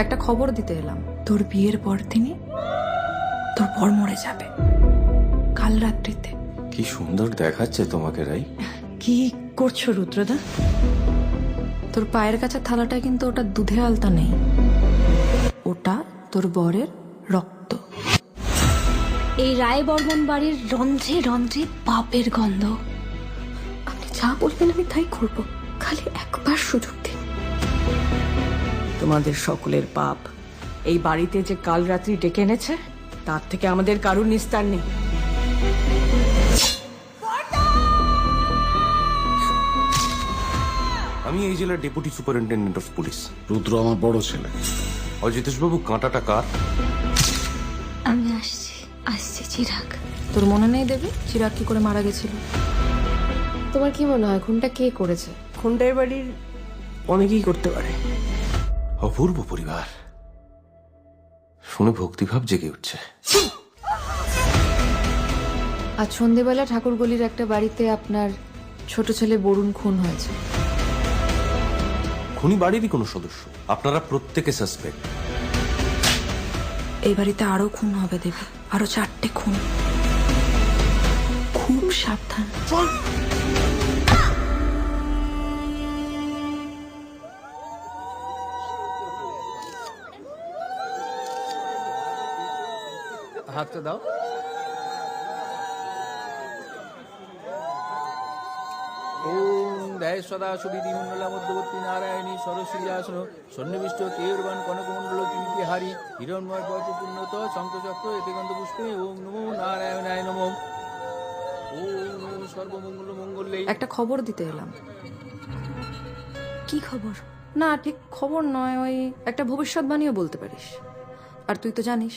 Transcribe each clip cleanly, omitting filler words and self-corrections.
একটা খবর দিতে এলাম। তোর বিয়ের পর দিনই তোর বর মরে যাবে, কাল রাত্রিতে। কি সুন্দর দেখাচ্ছে তোমাকে রাই। কি করছো রুদ্রদা? তোর পায়ের কাছে থালাটায় কিন্তু ওটা দুধে আলতা নেই, ওটা তোর বরের রক্ত। এই রায় বর্মন বাড়ির রন্ধ্রে রন্ধ্রে পাপের গন্ধ। আপনি যা বলবেন আমি তাই করবো, খালি একবার সুযোগ দিন। তোমাদের সকলের পাপ এই বাড়িতে যে কাল রাত্রি ডেকে এনেছে, তার থেকে আমাদের কারুর নিস্তার নেই। আমি এই জেলার ডেপুটি সুপারিনটেন্ডেন্ট অফ পুলিশ। রুদ্র আমার বড় ছেলে। অজিতেশবাবু, কাঁটাটা কার? আমি আসছি আসছি চিরাগ। তোর মনে নেই দেবী, চিরাগ কি করে মারা গেছিল? তোমার কি মনে হয় খুনটা কে করেছে? খুনটা এ বাড়ির অনেকেই করতে পারে। অপূর্ব পরিবার শুনে ভক্তিভাব জেগে উঠছে। আজ সন্ধেবেলা ঠাকুরগলির একটা বাড়িতে আপনার ছোট ছেলে বরুণ খুন হয়েছে। খুনি বাড়িরই কোনো সদস্য? আপনারা প্রত্যেকে সাসপেক্ট। এই বাড়িতে আরো খুন হবে দেবী, আরো 4টে খুন। খুব সাবধান। হাতটা দাও। ওম দেয় সদা সুবিধি মন্ডলা মধ্যবর্তী নারায়ণী সরস্বীয়াসন সন্নিবিষ্ট কেয়ুর্বাণ কনকমণ্ডল কিঙ্কিহারি হিরণ্ময় পূর্ণত শঙ্খচক্র এতে গন্ধ পুষ্পে ওম নমো নারায়ণায় নমঃ। ওম নমো সর্বমঙ্গল মঙ্গলে। একটা খবর দিতে এলাম। কি খবর? না, ঠিক খবর নয়, ওই একটা ভবিষ্যৎবাণীও বলতে পারিস। আর তুই তো জানিস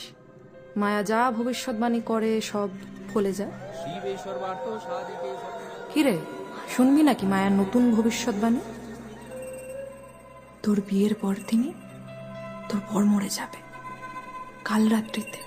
মায়া যা ভবিষ্যৎবাণী করে সব ফলে যায়। শিবে সর্বার্থ সাধিকে কিরে, শুনবি নাকি মায়ার নতুন ভবিষ্যৎবাণী? তোর বিয়ের পর দিনই তোর বর মরে যাবে, কাল রাত্রিতে।